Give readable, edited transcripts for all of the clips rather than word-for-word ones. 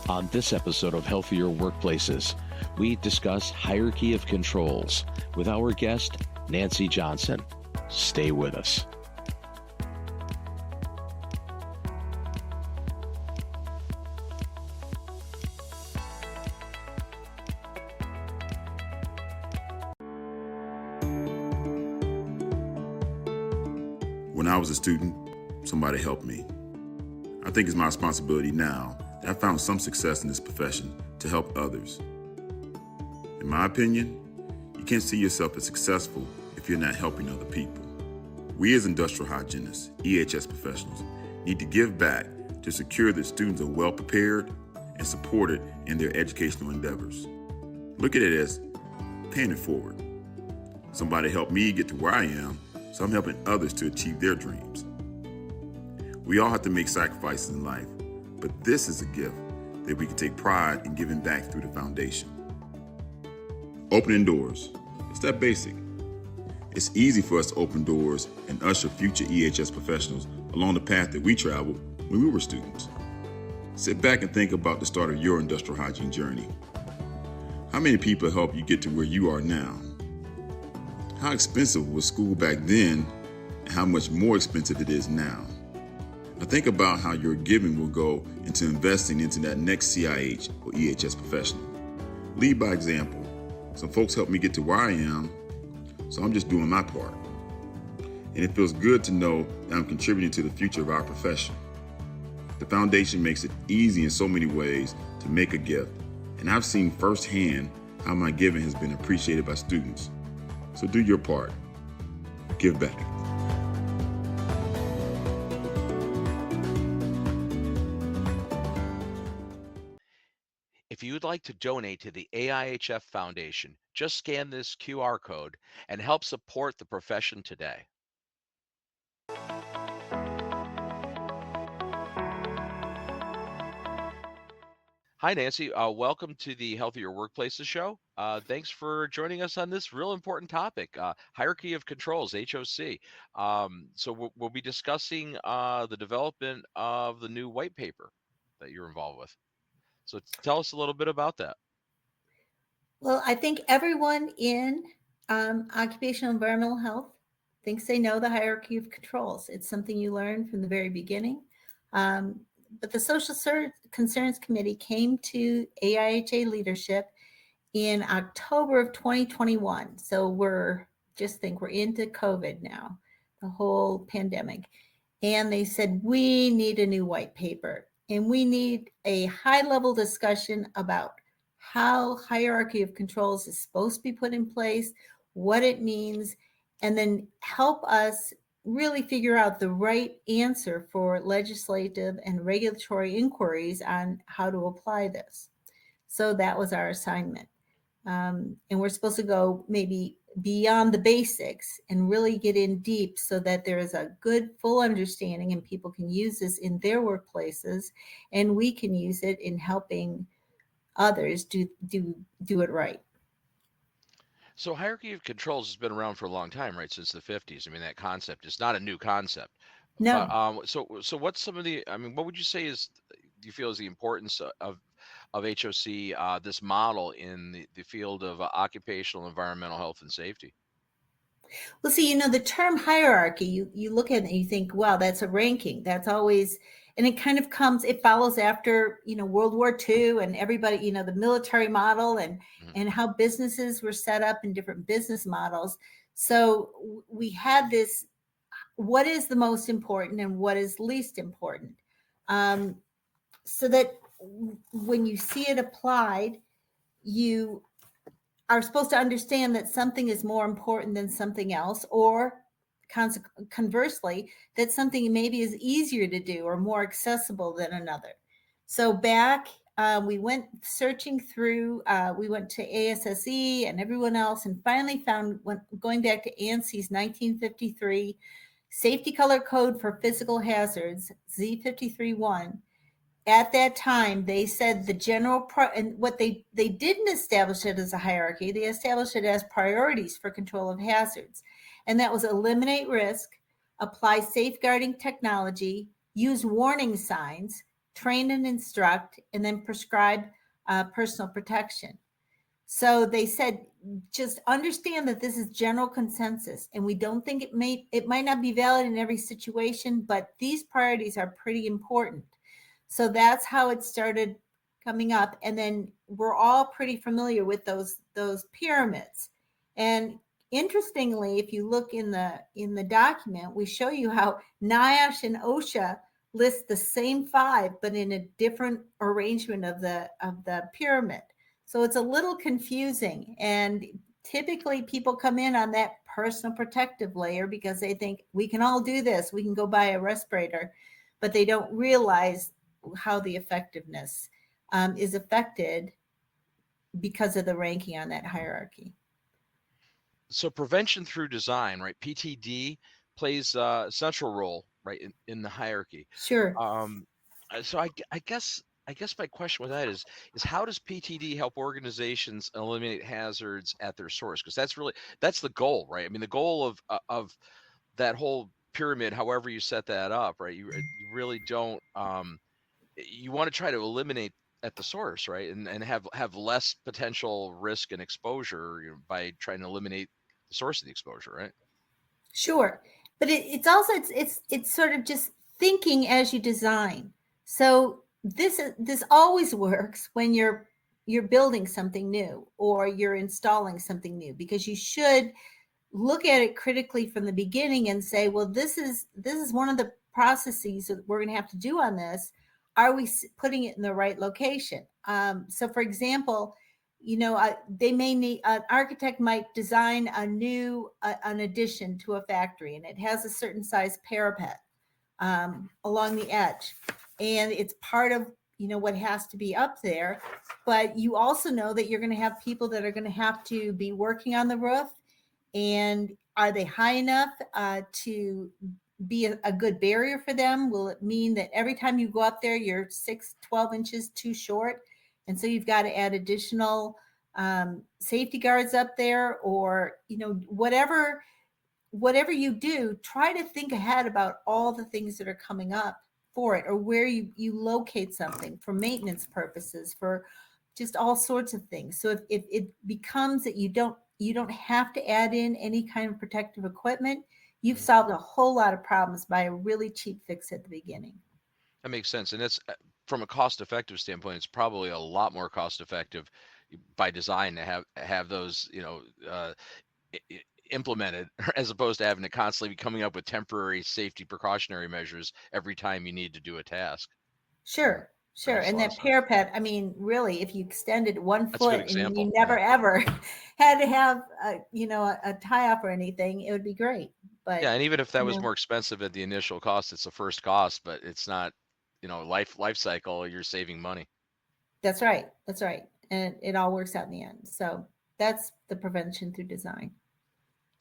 On this episode of Healthier Workplaces, we discuss hierarchy of controls with our guest, Nancy Johnson. Stay with us. When I was a student, somebody helped me. I think it's my responsibility now that I found some success in this profession to help others. In my opinion, you can't see yourself as successful if you're not helping other people. We as industrial hygienists, EHS professionals, need to give back to secure that students are well prepared and supported in their educational endeavors. Look at it as paying it forward. Somebody helped me get to where I am, so I'm helping others to achieve their dreams. We all have to make sacrifices in life, but this is a gift that we can take pride in giving back through the foundation. Opening doors. It's that basic. It's easy for us to open doors and usher future EHS professionals along the path that we traveled when we were students. Sit back and think about the start of your industrial hygiene journey. How many people helped you get to where you are now? How expensive was school back then and how much more expensive it is now? Now think about how your giving will go into investing into that next CIH or EHS professional. Lead by example. Some folks helped me get to where I am, so I'm just doing my part. And it feels good to know that I'm contributing to the future of our profession. The foundation makes it easy in so many ways to make a gift, and I've seen firsthand how my giving has been appreciated by students. So do your part. Give back. If you'd like to donate to the AIHF Foundation, just scan this QR code and help support the profession today. Hi, Nancy. Welcome to the Healthier Workplaces show. Thanks for joining us on this real important topic, hierarchy of controls, HOC. So we'll be discussing the development of the new white paper that you're involved with. So tell us a little bit about that. Well, I think everyone in occupational environmental health thinks they know the hierarchy of controls. It's something you learn from the very beginning. But the Social Concerns Committee came to AIHA leadership in October of 2021. So we're into COVID now, the whole pandemic. And they said, we need a new white paper. And we need a high-level discussion about how hierarchy of controls is supposed to be put in place, what it means, and then help us really figure out the right answer for legislative and regulatory inquiries on how to apply this. So that was our assignment. And we're supposed to go maybe beyond the basics and really get in deep so that there is a good full understanding and people can use this in their workplaces and we can use it in helping others do it right. So hierarchy of controls has been around for a long time, right? Since the 50s. I mean, that concept is not a new concept. No. But, so what's some of the, what would you say do you feel is the importance of HOC, this model in the field of occupational environmental health and safety? Well, see, the term hierarchy, you look at it and you think, wow, that's a ranking. That's always, and it kind of it follows after, World War II and everybody, the military model and how businesses were set up in different business models. So we had this, what is the most important and what is least important? So that when you see it applied, you are supposed to understand that something is more important than something else, or conversely, that something maybe is easier to do or more accessible than another. So back, we went searching through, we went to ASSE and everyone else and finally found, going back to ANSI's 1953 Safety Color Code for Physical Hazards, Z53-1, at that time, they said the general, and what they didn't establish it as a hierarchy, they established it as priorities for control of hazards. And that was eliminate risk, apply safeguarding technology, use warning signs, train and instruct, and then prescribe personal protection. So they said, just understand that this is general consensus, and we don't think it might not be valid in every situation, but these priorities are pretty important. So that's how it started coming up, and then we're all pretty familiar with those pyramids. And interestingly, if you look in the document, we show you how NIOSH and OSHA list the same 5, but in a different arrangement of the pyramid. So it's a little confusing, and typically people come in on that personal protective layer because they think we can all do this. We can go buy a respirator, but they don't realize how the effectiveness is affected because of the ranking on that hierarchy. So prevention through design, right? PTD plays a central role, right, in the hierarchy. Sure. So I guess my question with that is how does PTD help organizations eliminate hazards at their source? Because that's the goal, right? I mean, the goal of that whole pyramid, however you set that up, right? You really don't. You want to try to eliminate at the source, right? And have less potential risk and exposure, by trying to eliminate the source of the exposure, right? Sure, but it's also it's sort of just thinking as you design. So this always works when you're building something new or you're installing something new, because you should look at it critically from the beginning and say, well, this is one of the processes that we're going to have to do on this. Are we putting it in the right location? So for example, they may need, an architect might design an addition to a factory, and it has a certain size parapet along the edge, and it's part of what has to be up there. But you also know that you're going to have people that are going to have to be working on the roof, and are they high enough to be a good barrier for them? Will it mean that every time you go up there you're 12 inches too short, and so you've got to add additional safety guards up there? Or whatever you do, try to think ahead about all the things that are coming up for it, or where you locate something for maintenance purposes, for just all sorts of things. So if it becomes that you don't have to add in any kind of protective equipment, you've solved a whole lot of problems by a really cheap fix at the beginning. That makes sense. And it's, from a cost-effective standpoint, it's probably a lot more cost-effective by design to have those, implemented, as opposed to having to constantly be coming up with temporary safety precautionary measures every time you need to do a task. Sure. And that parapet, I mean, really, if you extended 1 foot and you never ever had to have a tie-up or anything, it would be great. But yeah, and even if that was more expensive at the initial cost, it's the first cost, but it's not, life cycle, you're saving money. That's right. And it all works out in the end. So that's the prevention through design.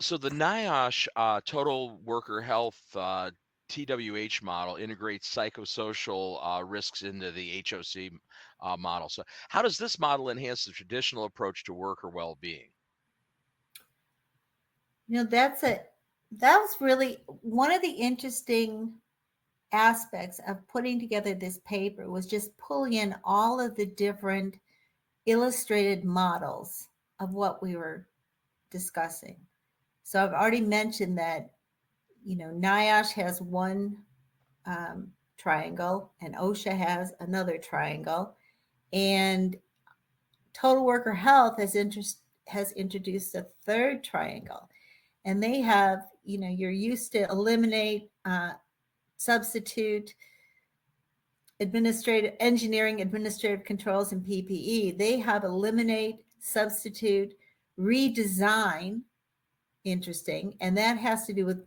So the NIOSH Total Worker Health TWH model integrates psychosocial risks into the HOC model. So how does this model enhance the traditional approach to worker well-being? That was really one of the interesting aspects of putting together this paper, was just pulling in all of the different illustrated models of what we were discussing. So I've already mentioned that, NIOSH has one triangle and OSHA has another triangle, and Total Worker Health has introduced a third triangle. And they have, you're used to eliminate, substitute, engineering, administrative controls, and PPE. They have eliminate, substitute, redesign. Interesting. And that has to do with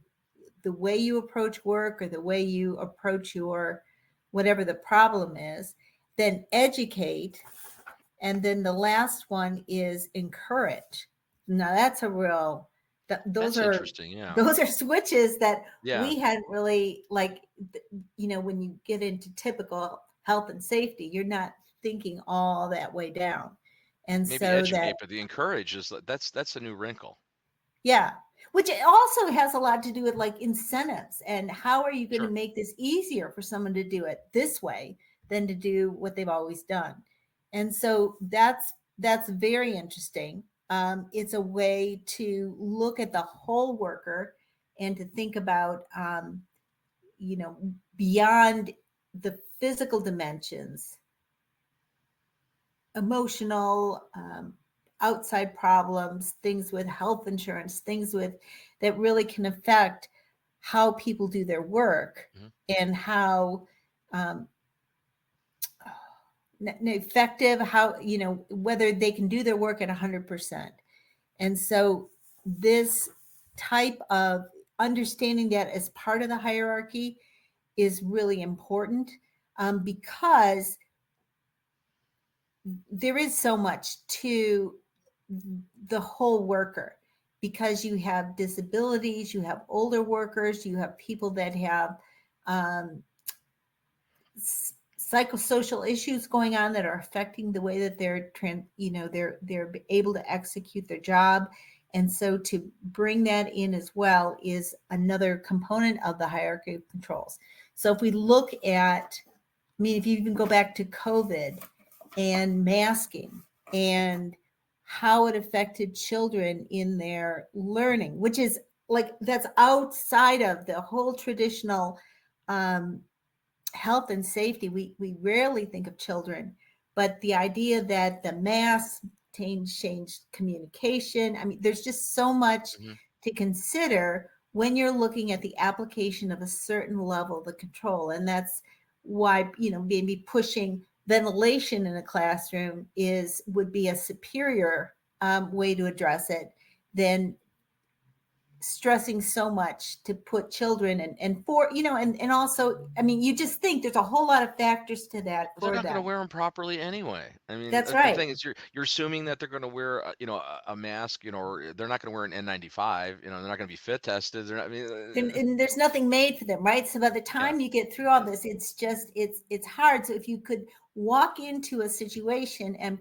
the way you approach work, or the way you approach your whatever the problem is. Then educate. And then the last one is encourage. Now that's a real, those are interesting. Yeah. Those are switches that we hadn't really, like, when you get into typical health and safety, you're not thinking all that way down. And maybe so educate, but the encourage is that's a new wrinkle. Yeah. Which also has a lot to do with like incentives, and how are you going to make this easier for someone to do it this way than to do what they've always done. And so that's very interesting. It's a way to look at the whole worker and to think about, beyond the physical dimensions, emotional, outside problems, things with health insurance, things that really can affect how people do their work, and how effective, how, whether they can do their work at 100%. And so this type of understanding that as part of the hierarchy is really important, because there is so much to the whole worker, because you have disabilities, you have older workers, you have people that have psychosocial issues going on that are affecting the way that they're able to execute their job. And so to bring that in as well is another component of the hierarchy of controls. So if we look at, if you even go back to COVID and masking and how it affected children in their learning, which is like, that's outside of the whole traditional health and safety. We rarely think of children, but the idea that the mask changed communication. There's just so much to consider when you're looking at the application of a certain level of the control. And that's why, maybe pushing ventilation in a classroom would be a superior way to address it than stressing so much to put children and also, you just think there's a whole lot of factors to that. They're not going to wear them properly anyway. That's right. The thing is, you're assuming that they're going to wear, a mask, or they're not going to wear an N95. They're not going to be fit tested. They're not. And there's nothing made for them, right? So by the time you get through all this, it's hard. So if you could walk into a situation and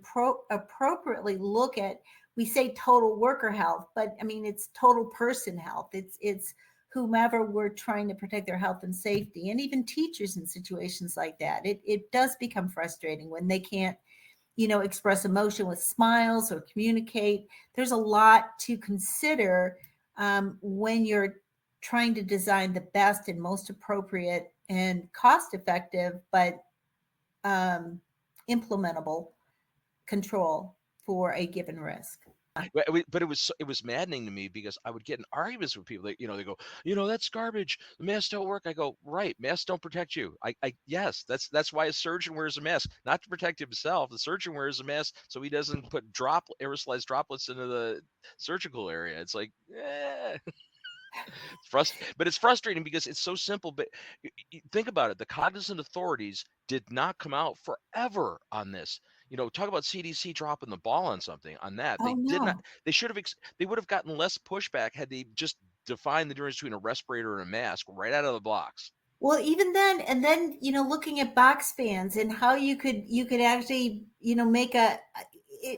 appropriately look at, we say total worker health, but it's total person health. It's whomever we're trying to protect their health and safety, and even teachers in situations like that. It does become frustrating when they can't, express emotion with smiles or communicate. There's a lot to consider when you're trying to design the best and most appropriate and cost-effective, but implementable control for a given risk. But it was maddening to me, because I would get in arguments with people. They go, that's garbage. The masks don't work. I go, right, masks don't protect you. Yes, that's why a surgeon wears a mask, not to protect himself. The surgeon wears a mask so he doesn't put aerosolized droplets into the surgical area. It's like, but it's frustrating because it's so simple. But think about it. The cognizant authorities did not come out forever on this. Talk about CDC dropping the ball on something on that. They did not. They should have. They would have gotten less pushback had they just defined the difference between a respirator and a mask right out of the blocks. Well, even then, and then looking at box fans and how you could actually make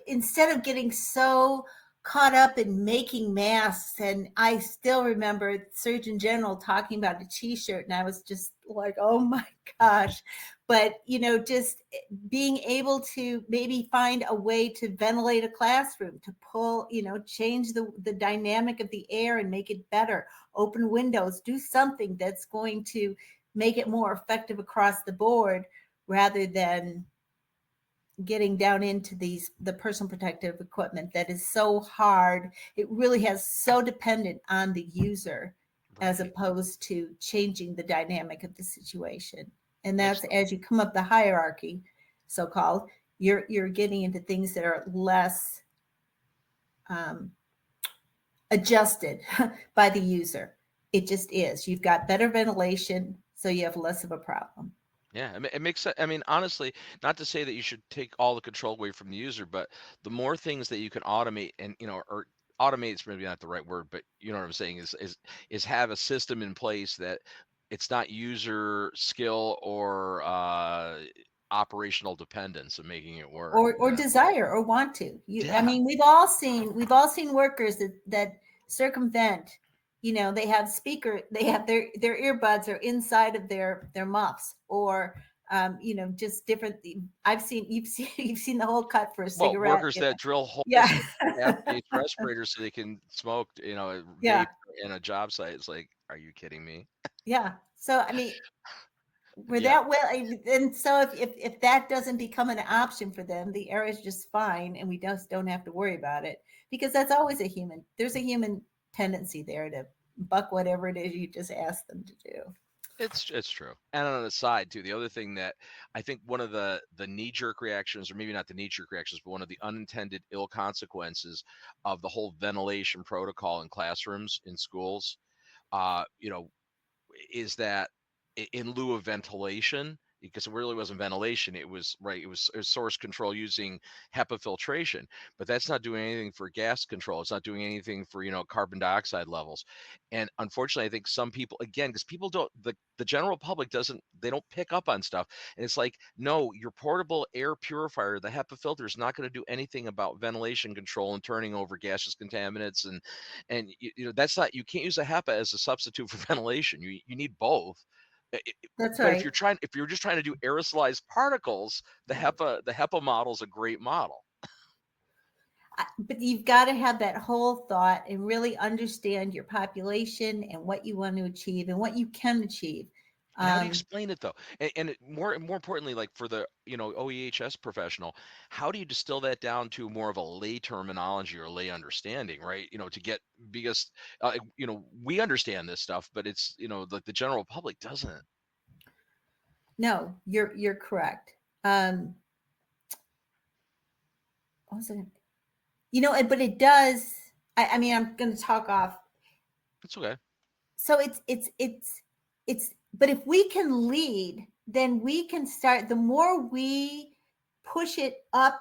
instead of getting so caught up in making masks. And I still remember Surgeon General talking about a t-shirt, and I was just like, oh my gosh. But, just being able to maybe find a way to ventilate a classroom, to pull, change the dynamic of the air and make it better, open windows, do something that's going to make it more effective across the board, rather than getting down into the personal protective equipment that is so hard. It really has so dependent on the user, as opposed to changing the dynamic of the situation. And that's as you come up the hierarchy, so-called, you're getting into things that are less adjusted by the user. It just is. You've got better ventilation, so you have less of a problem. Yeah, it makes sense. Honestly, not to say that you should take all the control away from the user, but the more things that you can automate, and or automate is maybe not the right word, but you know what I'm saying, is have a system in place that it's not user skill or operational dependence of making it work, or desire or want to. We've all seen workers that circumvent. They have their earbuds are inside of their muffs, or just different. You've seen the whole cut for a Well, cigarette. workers that drill holes Yeah. in gas respirators so they can smoke, Yeah. vape in a job site. It's like, are you kidding me? Yeah. So, I mean, we're Yeah. that well. And so if that doesn't become an option for them, the air is just fine. And we just don't have to worry about it, because that's always there's a human tendency there to buck whatever it is you just ask them to do. It's true. And on the side too, the other thing that I think one of the knee-jerk reactions, or maybe not the knee-jerk reactions, but one of the unintended ill consequences of the whole ventilation protocol in classrooms in schools, is that in lieu of ventilation, because it really wasn't ventilation, it was source control using HEPA filtration, but that's not doing anything for gas control. It's not doing anything for carbon dioxide levels. And unfortunately, I think some people, again, because people don't, the general public they don't pick up on stuff. And it's like, no, your portable air purifier, the HEPA filter, is not going to do anything about ventilation control and turning over gaseous contaminants. And that's not, you can't use a HEPA as a substitute for ventilation. You need both. That's But right. if you're just trying to do aerosolized particles, the HEPA model is a great model. But you've got to have that whole thought and really understand your population and what you want to achieve and what you can achieve. And how do you explain it though? And more importantly, like for the OEHS professional, how do you distill that down to more of a lay terminology or lay understanding, right? To get, because we understand this stuff, but it's the general public doesn't. No, you're correct. What was it? But it does. I mean, I'm going to talk off. It's okay. So it's. But if we can lead, then we can start. The more we push it up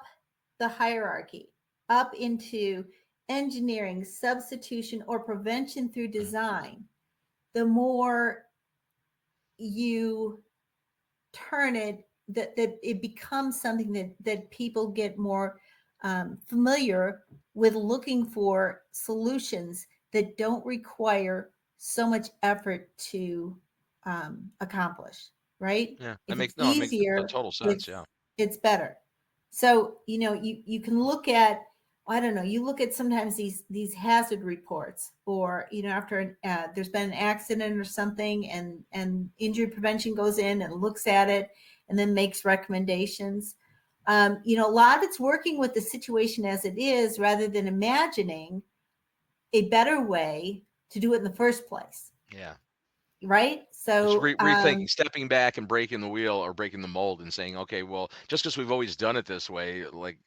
the hierarchy, up into engineering, substitution, or prevention through design, the more you turn it, that it becomes something that people get more familiar with, looking for solutions that don't require so much effort to accomplish, right? Yeah, If it it's makes easier, total sense. Yeah. it's better. So, you can look at, I don't know, you look at sometimes these hazard reports, or, after there's been an accident or something, and injury prevention goes in and looks at it and then makes recommendations. A lot of it's working with the situation as it is, rather than imagining a better way to do it in the first place. Yeah. Right. So rethinking, stepping back and breaking the wheel or breaking the mold and saying, okay, well, just because we've always done it this way, like,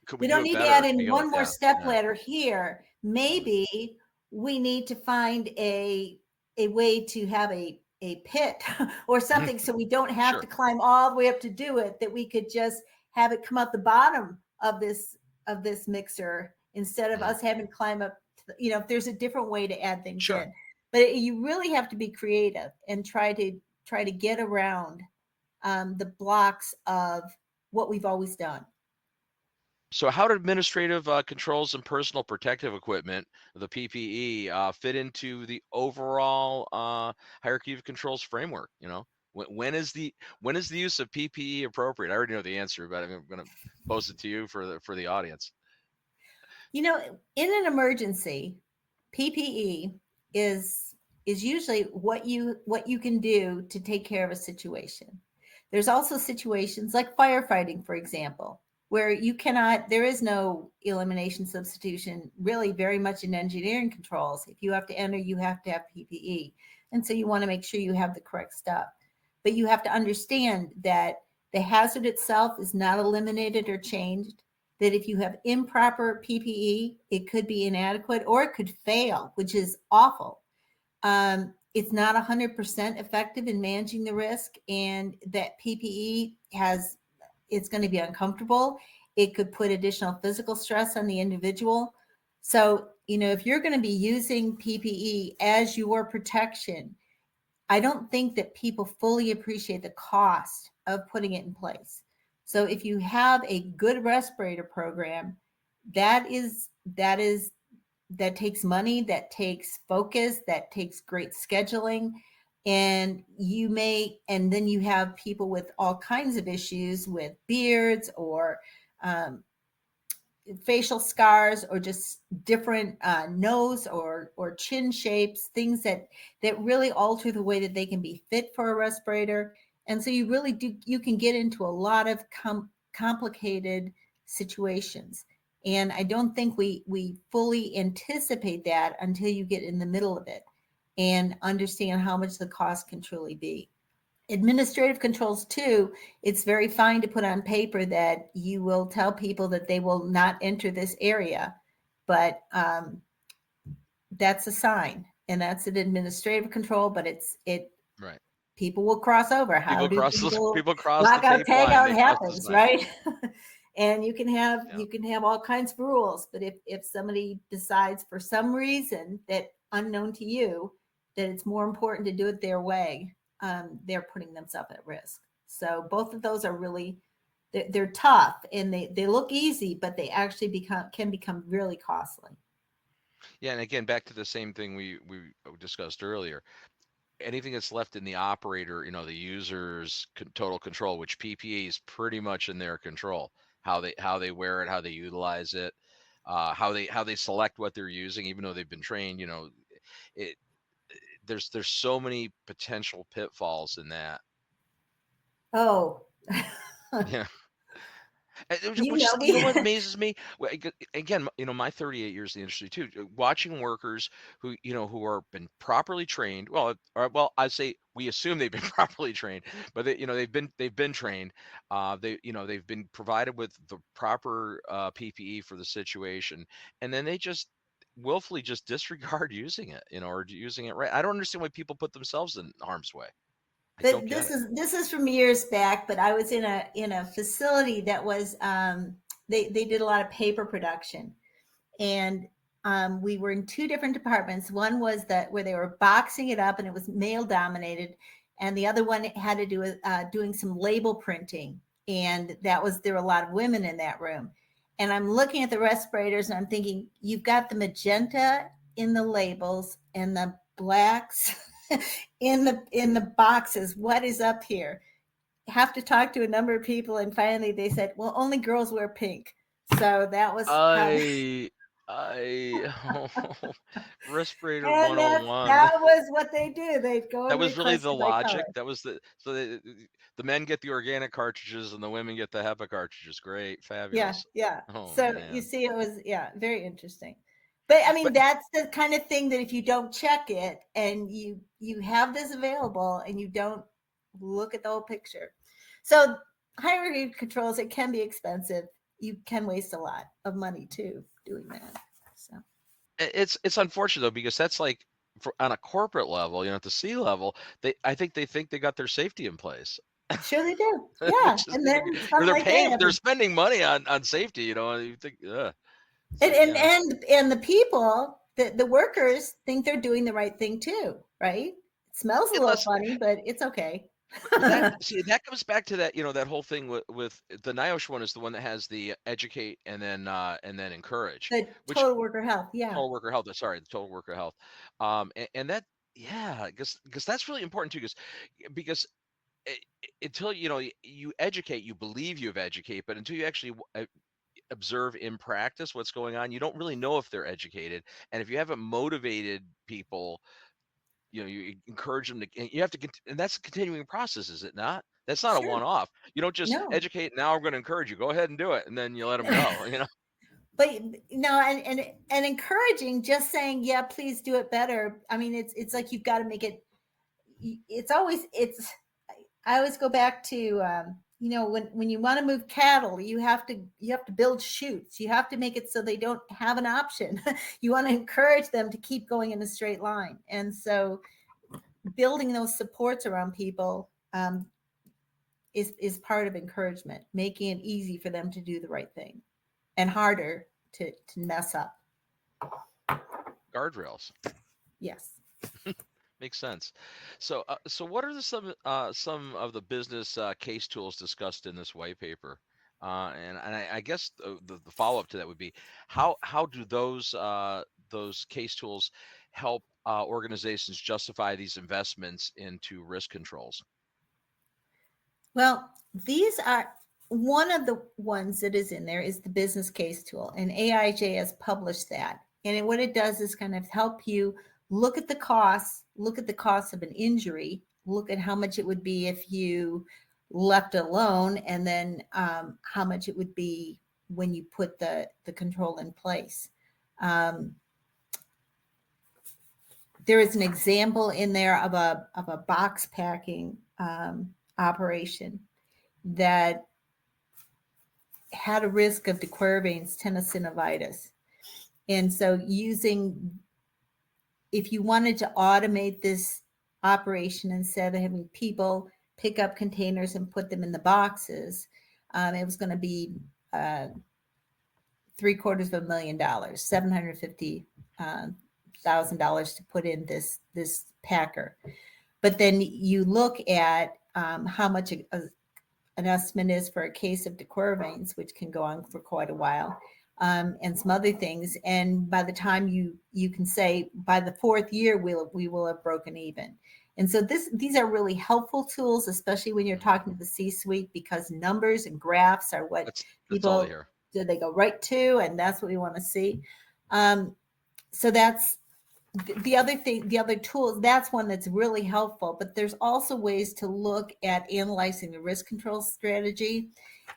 could we don't do it need better? to add in one more step ladder here. Maybe we need to find a way to have a pit or something, so we don't have to climb all the way up to do it, that we could just have it come out the bottom of this mixer, instead of us having to climb up to if there's a different way to add things in. But you really have to be creative and try to get around the blocks of what we've always done. So how do administrative controls and personal protective equipment, the PPE, fit into the overall hierarchy of controls framework? When is the use of PPE appropriate? I already know the answer, but I'm going to pose it to you for the audience. In an emergency, PPE is usually what you can do to take care of a situation. There's also situations like firefighting, for example, where there is no elimination substitution, really, very much in engineering controls. If you have to enter, you have to have PPE. And so you want to make sure you have the correct stuff. But you have to understand that the hazard itself is not eliminated or changed, that if you have improper PPE, it could be inadequate or it could fail, which is awful. It's not 100% effective in managing the risk, and that PPE it's going to be uncomfortable. It could put additional physical stress on the individual. So, if you're going to be using PPE as your protection, I don't think that people fully appreciate the cost of putting it in place. So if you have a good respirator program, that takes money, that takes focus, that takes great scheduling. And and then you have people with all kinds of issues with beards or um, facial scars or just different nose or chin shapes, things that really alter the way that they can be fit for a respirator. And so you can get into a lot of complicated situations. And I don't think we fully anticipate that until you get in the middle of it and understand how much the cost can truly be. Administrative controls too, it's very fine to put on paper that you will tell people that they will not enter this area, but that's a sign, and that's an administrative control, but it Right. people will cross over. How do people People cross the lockout tape line. tagout They cross the happens, sign. right? And you can Yeah. have all kinds of rules, but if somebody decides for some reason that unknown to you that it's more important to do it their way, they're putting themselves at risk. So both of those are really they're tough, and they look easy, but they actually can become really costly. Yeah, and again, back to the same thing we discussed earlier. Anything that's left in the operator, the user's total control, which PPE is pretty much in their control. How they wear it, how they utilize it, how they select what they're using, even though they've been trained. It there's so many potential pitfalls in that. Oh, Yeah. you Which know is, me. what amazes me? Again, my 38 years in the industry too, watching workers who are been properly trained. Well, I say we assume they've been properly trained, but they've been trained. They've been provided with the proper PPE for the situation, and then they just willfully just disregard using it, or using it right. I don't understand why people put themselves in harm's way. I don't But get it. this is from years back. But I was in a facility that was they did a lot of paper production, and we were in two different departments. One was that where they were boxing it up, and it was male dominated, and the other one had to do with doing some label printing, and there were a lot of women in that room. And I'm looking at the respirators, and I'm thinking, you've got the magenta in the labels and the blacks in the boxes. What is up here? Have to talk to a number of people, and finally they said, well, only girls wear pink. So that was how. I I Respirator And 101. that was what they do. They'd go That and was really request the it by color. logic. That was the men get the organic cartridges and the women get the HEPA cartridges. Great, Yeah, fabulous. yeah. Oh So you man. see, it was, yeah, very interesting. But I mean, But that's the kind of thing that if you don't check it and you have this available and you don't look at the whole picture. So hierarchy controls, it can be expensive. You can waste a lot of money too doing that. So it's unfortunate though, because that's like on a corporate level, at the C level, I think they got their safety in place. sure they do. Yeah. Which is And then or something they're like that paying, they're happens. spending money on safety, and you think, ugh. It's And like, and yeah. and the people, the workers think they're doing the right thing too, right? It smells a little Unless funny, but it's okay. that comes back to that, that whole thing with the NIOSH one is the one that has the educate and then encourage, The which total worker health, yeah. total worker health. Sorry, the total worker health. And that, yeah, because that's really important too, because until you educate, you believe you've educated, but until you actually observe in practice what's going on, you don't really know if they're educated. And if you haven't motivated people, you encourage them to, and you have to, and that's a continuing process, is it not? That's not a Sure. one-off. You don't just No. educate. Now I'm going to encourage you. Go ahead and do it, and then you let them go. But no, and encouraging, just saying, yeah, please do it better. I mean, it's like you've got to make it. I always go back to when you want to move cattle, you have to build chutes. You have to make it so they don't have an option. You want to encourage them to keep going in a straight line, and so building those supports around people is part of encouragement, making it easy for them to do the right thing and harder to mess up. Guardrails. Yes. Makes sense. So what are some of the business case tools discussed in this white paper? And I guess the follow up to that would be, how do those case tools help organizations justify these investments into risk controls? Well, these are one of the ones that is in there is the business case tool, and AIJ has published that. And what it does is kind of help you look at the costs, look at the cost of an injury, look at how much it would be if you left alone, and then how much it would be when you put the control in place. There is an example in there of a box packing operation that had a risk of Quervain's tenosynovitis. And so if you wanted to automate this operation instead of having people pick up containers and put them in the boxes, it was going to be $750,000, $750,000 to put in this packer. But then you look at how much an estimate is for a case of Quervain's, which can go on for quite a while, and some other things. And by the time you can say by the fourth year, we will have broken even. And so these are really helpful tools, especially when you're talking to the C-suite, because numbers and graphs are what people do. They go right to, and that's what we want to see. So that's the other thing, the other tools, that's one that's really helpful. But there's also ways to look at analyzing the risk control strategy.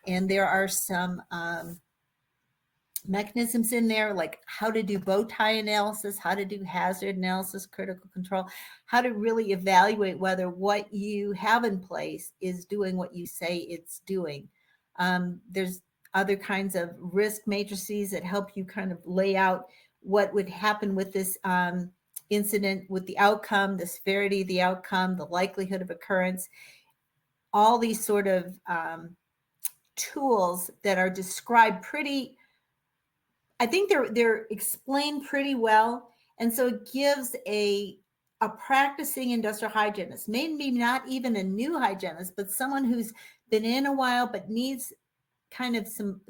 And there are some mechanisms in there, like how to do bow tie analysis, how to do hazard analysis, critical control, how to really evaluate whether what you have in place is doing what you say it's doing. There's other kinds of risk matrices that help you kind of lay out what would happen with this incident, with the outcome, the severity of the outcome, the likelihood of occurrence, all these sort of tools that are described I think they're explained pretty well. And so it gives a practicing industrial hygienist, maybe not even a new hygienist, but someone who's been in a while but needs kind of some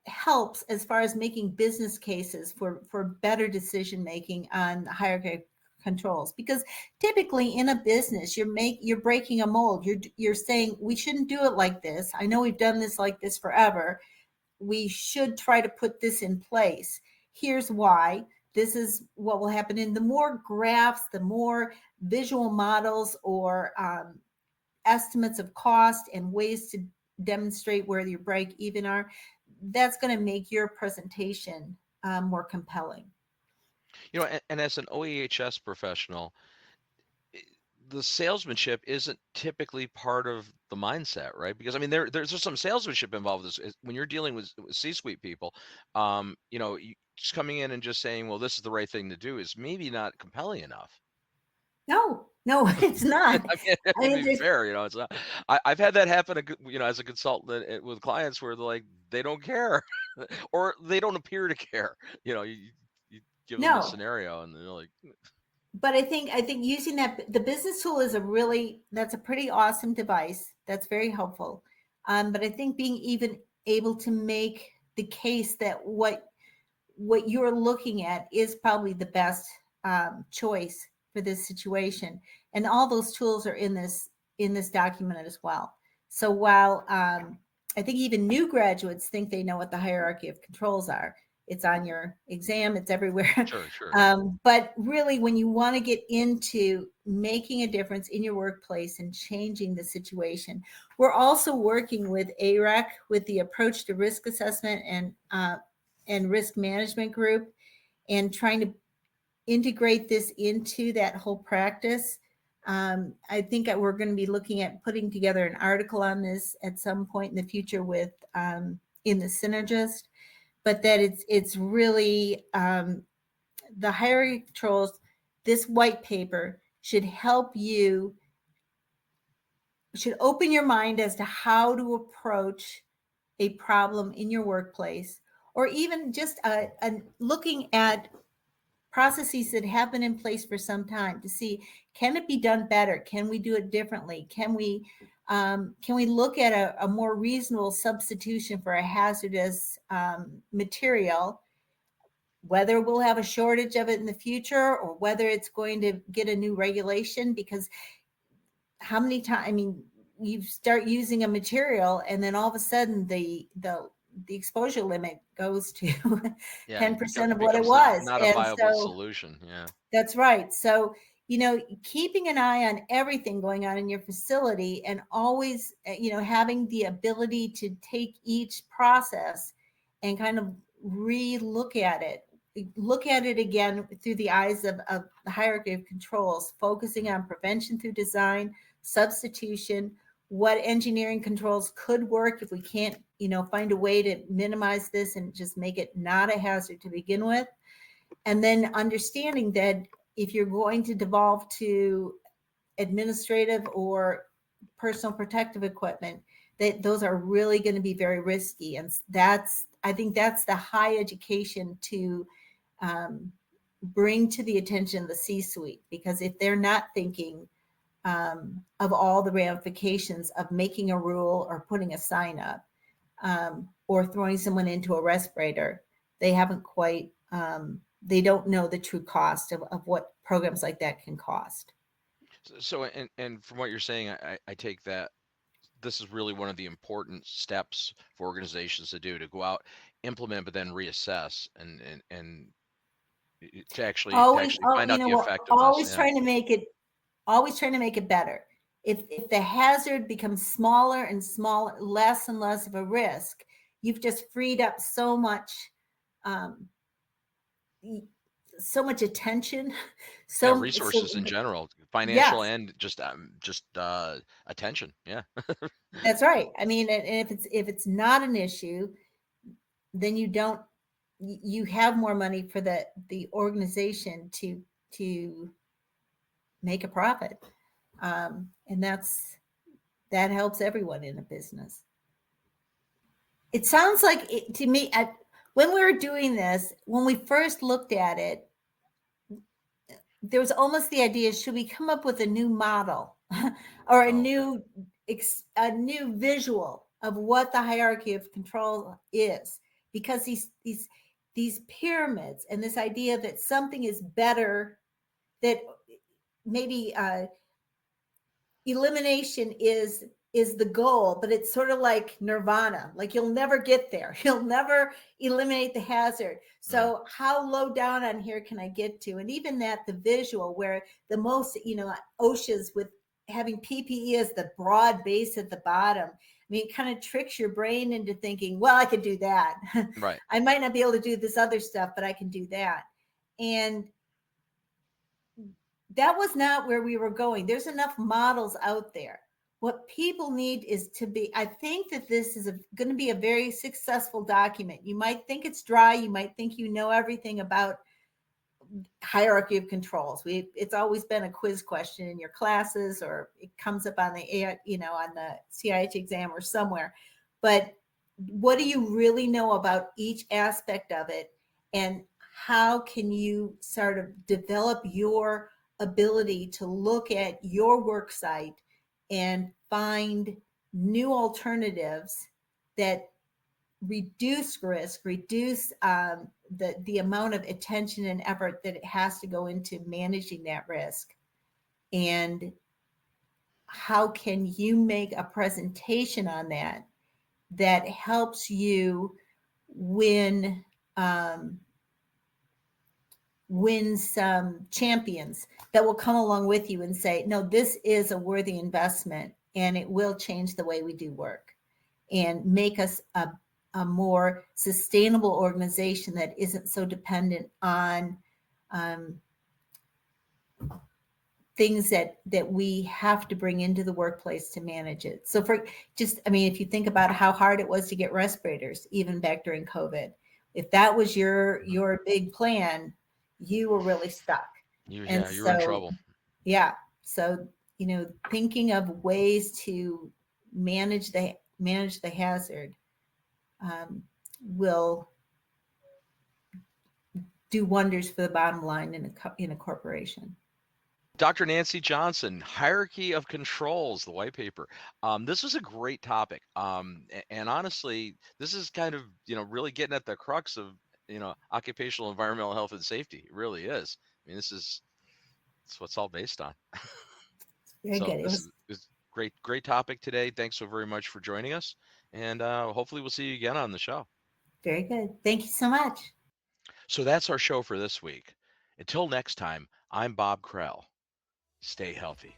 helps as far as making business cases for better decision making on hierarchy controls. Because typically in a business, you're breaking a mold. You're saying we shouldn't do it like this. I know we've done this like this forever. We should try to put this in place. Here's why. This is what will happen. And the more graphs, the more visual models or estimates of cost and ways to demonstrate where your break even are, that's going to make your presentation more compelling. You know, and as an OEHS professional, the salesmanship isn't typically part of the mindset, right? Because I mean, there's some salesmanship involved with this. When you're dealing with C-suite people, you know, just coming in and just saying, well, this is the right thing to do is maybe not compelling enough. No, it's not. I mean, to be fair, you know, it's not. I've had that happen, you know, as a consultant with clients where they're like, they don't care, or they don't appear to care. You know, you give them a scenario and they're like. But I think using the business tool is that's a pretty awesome device. That's very helpful. But I think being even able to make the case that what you're looking at is probably the best choice for this situation, and all those tools are in this document as well. So while I think even new graduates think they know what the hierarchy of controls are, it's on your exam, it's everywhere. Sure. But really, when you want to get into making a difference in your workplace and changing the situation, we're also working with AREC, with the Approach to Risk Assessment and Risk Management Group, and trying to integrate this into that whole practice. I think we're going to be looking at putting together an article on this at some point in the future with in the Synergist. But that it's really the hierarchy controls. This white paper should help you, should open your mind as to how to approach a problem in your workplace, or even just looking at processes that have been in place for some time to see, can it be done better? Can we do it differently? Can we look at a more reasonable substitution for a hazardous material? whether we'll have a shortage of it in the future or whether it's going to get a new regulation. Because how many times, I mean, you start using a material and then all of a sudden the exposure limit goes to Yeah, 10% of what it becomes was. not a And viable so solution. Yeah. that's right. So, keeping an eye on everything going on in your facility and always, having the ability to take each process and kind of re-look at it, look at it again through the eyes of the hierarchy of controls, focusing on prevention through design, substitution, what engineering controls could work if we can't, find a way to minimize this and just make it not a hazard to begin with. And then understanding that if you're going to devolve to administrative or personal protective equipment, that those are really going to be very risky. And I think that's the high education to bring to the attention of the C-suite, because if they're not thinking of all the ramifications of making a rule or putting a sign up or throwing someone into a respirator, they haven't quite, they don't know the true cost of what programs like that can cost. So, and from what you're saying, I take that this is really one of the important steps for organizations to do, to go out, implement, but then reassess and to actually find out the effectiveness. Always trying to make it better. If the hazard becomes smaller and smaller, less and less of a risk, you've just freed up so much attention, resources in general, financial, yes, and just attention. Yeah. That's right. I mean, and if it's not an issue, then you have more money for the organization to make a profit, and that helps everyone in a business. It sounds like to me, when we were doing this, when we first looked at it, there was almost the idea: should we come up with a new model or a new visual of what the hierarchy of control is? Because these pyramids and this idea that something is better, that maybe elimination is the goal, but it's sort of like nirvana. Like you'll never get there. You'll never eliminate the hazard. So how low down on here can I get to? And even that, the visual where the most, OSHA's with having PPE as the broad base at the bottom. I mean, it kind of tricks your brain into thinking, well, I could do that. Right. I might not be able to do this other stuff, but I can do that. And that was not where we were going. There's enough models out there. What people need is I think that this is going to be a very successful document. You might think it's dry. You might think you know everything about hierarchy of controls. It's always been a quiz question in your classes, or it comes up on the on the CIH exam or somewhere. But what do you really know about each aspect of it, and how can you sort of develop your ability to look at your work site and find new alternatives that reduce risk, reduce the amount of attention and effort that it has to go into managing that risk? And how can you make a presentation on that helps you win some champions that will come along with you and say, no, this is a worthy investment and it will change the way we do work and make us a more sustainable organization that isn't so dependent on things that we have to bring into the workplace to manage it. So if you think about how hard it was to get respirators, even back during COVID, if that was your big plan, you were really stuck. You were in trouble. Yeah. So, thinking of ways to manage the hazard will do wonders for the bottom line in a corporation. Dr. Nancy Johnson, Hierarchy of Controls, the white paper. This was a great topic. And honestly, this is kind of, really getting at the crux of occupational environmental health and safety. It really is. I mean, it's what it's all based on. Very So good. It this was is great topic today. Thanks so very much for joining us, and hopefully we'll see you again on the show. very good. Thank you so much. So that's our show for this week. Until next time, I'm Bob Krell. Stay healthy.